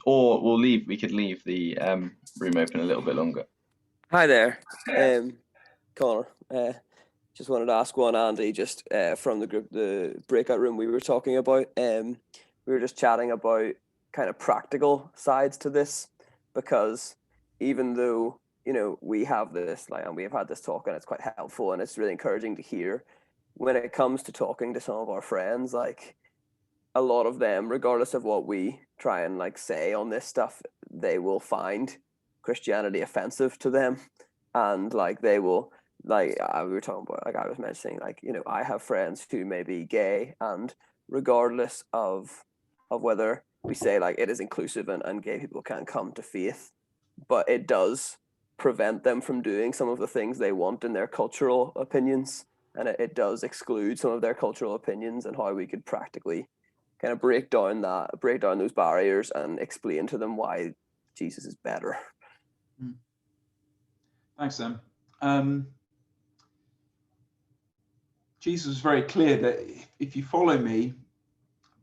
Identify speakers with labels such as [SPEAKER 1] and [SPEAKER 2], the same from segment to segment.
[SPEAKER 1] or we could leave the room open a little bit longer.
[SPEAKER 2] Hi there, Connor. Just wanted to ask one, Andy, just from the breakout room we were talking about. We were just chatting about kind of practical sides to this, because even though, we have this, and we have had this talk and it's quite helpful and it's really encouraging to hear, when it comes to talking to some of our friends, a lot of them, regardless of what we try and say on this stuff, they will find Christianity offensive to them, and they will we were talking about, I was mentioning, I have friends who may be gay, and regardless of whether we say it is inclusive and gay people can come to faith, but it does prevent them from doing some of the things they want in their cultural opinions, and it does exclude some of their cultural opinions, and how we could practically kind of break down those barriers and explain to them why Jesus is better.
[SPEAKER 3] Thanks, Sam. Jesus was very clear that if you follow me,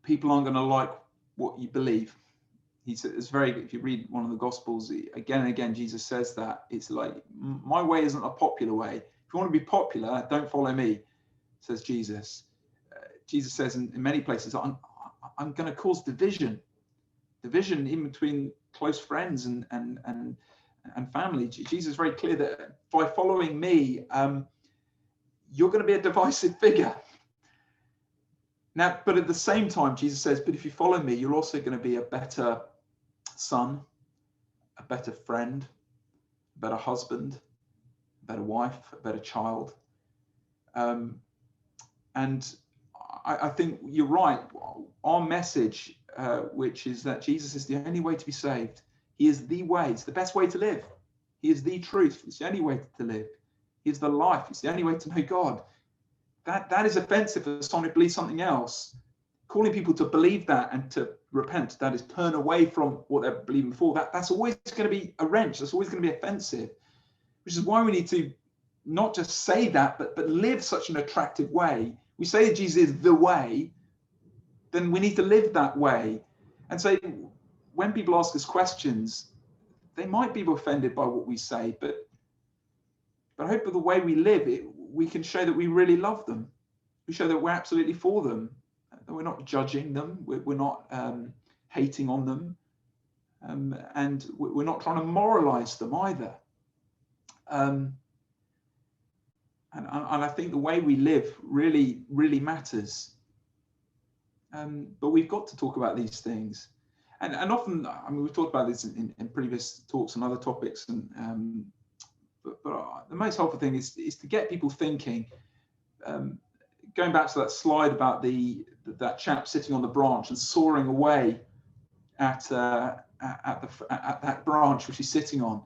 [SPEAKER 3] people aren't going to like what you believe. He said, if you read one of the Gospels, again and again, Jesus says that. It's my way isn't a popular way. If you want to be popular, don't follow me, says Jesus. Jesus says in many places, I'm going to cause division in between close friends and family. Jesus is very clear that by following me, you're going to be a divisive figure. Now, but at the same time, Jesus says, but if you follow me, you're also going to be a better son, a better friend, a better husband, a better wife, a better child. And I think you're right. Our message, which is that Jesus is the only way to be saved. He is the way. It's the best way to live. He is the truth. It's the only way to live. He is the life. It's the only way to know God. That is offensive for someone who believes something else. Calling people to believe that and to repent, that is turn away from what they're believing before, that's always going to be a wrench. That's always going to be offensive, which is why we need to not just say that, but live such an attractive way. We say that Jesus is the way, then we need to live that way. And so when people ask us questions, they might be offended by what we say, but I hope with the way we live, we can show that we really love them. We show that we're absolutely for them. That we're not judging them. We're not hating on them. And we're not trying to moralize them either. And I think the way we live really, really matters. But we've got to talk about these things. And often, we've talked about this in previous talks and other topics. But the most helpful thing is to get people thinking. Going back to that slide about that chap sitting on the branch and soaring away at that branch which he's sitting on.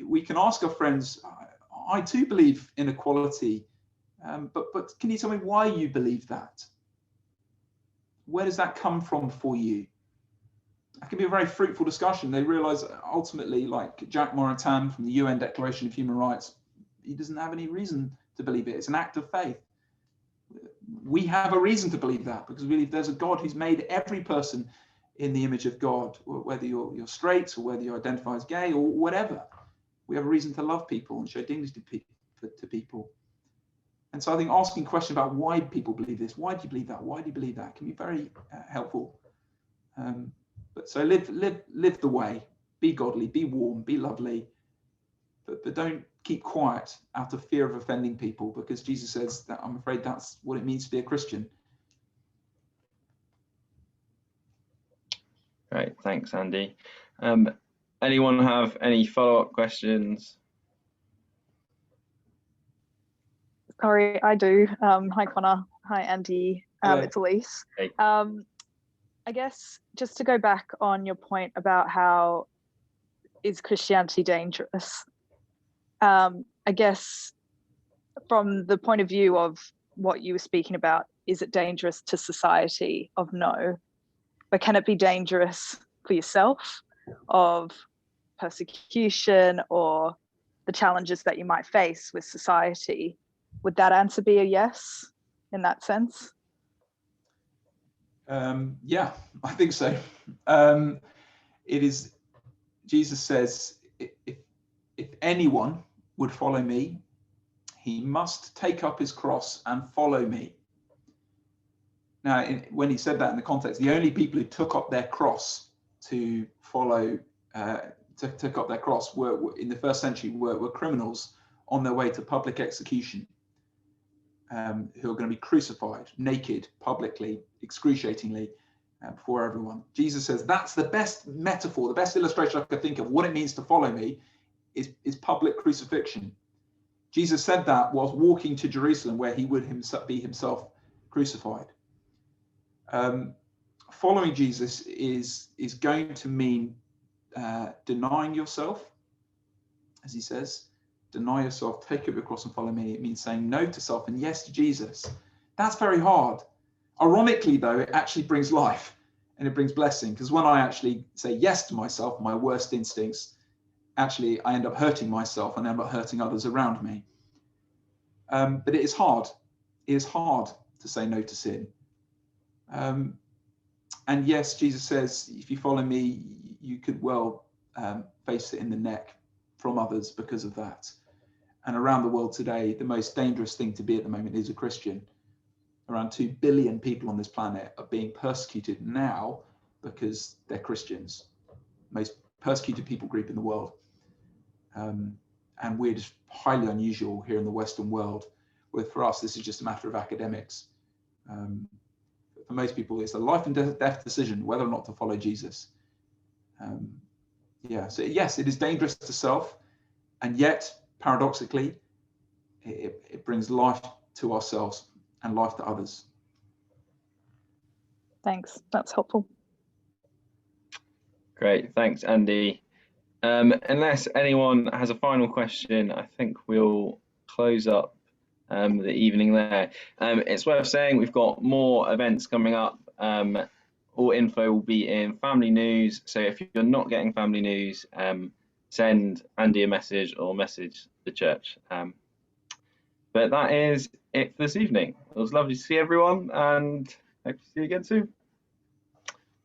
[SPEAKER 3] We can ask our friends, I too believe in equality, but can you tell me why you believe that? Where does that come from for you? That can be a very fruitful discussion. They realize ultimately, like Jacques Maritain from the UN Declaration of Human Rights, he doesn't have any reason to believe it. It's an act of faith. We have a reason to believe that because we believe there's a God who's made every person in the image of God, whether you're straight or whether you identify as gay or whatever. We have a reason to love people and show dignity to people. And so I think asking questions about why people believe this, why do you believe that, why do you believe that, can be very helpful. But so live the way, be godly, be warm, be lovely, but don't keep quiet out of fear of offending people, because Jesus says that I'm afraid that's what it means to be a Christian.
[SPEAKER 1] Great, thanks, Andy. Anyone have any follow-up questions?
[SPEAKER 4] Sorry, I do. Hi, Connor. Hi, Andy. It's Elise.
[SPEAKER 1] Hey.
[SPEAKER 4] I guess just to go back on your point about how is Christianity dangerous? I guess from the point of view of what you were speaking about, is it dangerous to society? Of no. But can it be dangerous for yourself of persecution or the challenges that you might face with society? Would that answer be a yes in that sense?
[SPEAKER 3] Yeah, I think so. it is, Jesus says, if anyone would follow me, he must take up his cross and follow me. Now, when he said that in the context, the only people who took up their cross to follow, took up their cross were in the first century were criminals on their way to public execution, who are going to be crucified naked, publicly, excruciatingly, before everyone. Jesus says that's the best metaphor, the best illustration I could think of what it means to follow me is public crucifixion. Jesus said that whilst walking to Jerusalem, where he would be himself crucified. Following Jesus is going to mean denying yourself, as he says. Deny yourself, take up your cross and follow me. It means saying no to self and yes to Jesus. That's very hard. Ironically, though, it actually brings life and it brings blessing, because when I actually say yes to myself, my worst instincts, actually I end up hurting myself and end up hurting others around me. But it is hard. It is hard to say no to sin. And yes, Jesus says, if you follow me, you could well face it in the neck from others because of that. And around the world today, the most dangerous thing to be at the moment is a Christian. Around 2 billion people on this planet are being persecuted now because they're Christians. Most persecuted people group in the world. And we're just highly unusual here in the Western world, where for us, this is just a matter of academics. For most people, it's a life and death decision whether or not to follow Jesus. So yes, it is dangerous to self, and yet, paradoxically, it brings life to ourselves and life to others.
[SPEAKER 4] Thanks, that's helpful.
[SPEAKER 1] Great, thanks, Andy. Unless anyone has a final question, I think we'll close up the evening there. It's worth saying we've got more events coming up. All info will be in Family News, so if you're not getting Family News, send Andy a message or message the church. But that is it for this evening. It was lovely to see everyone, and hope to see you again soon.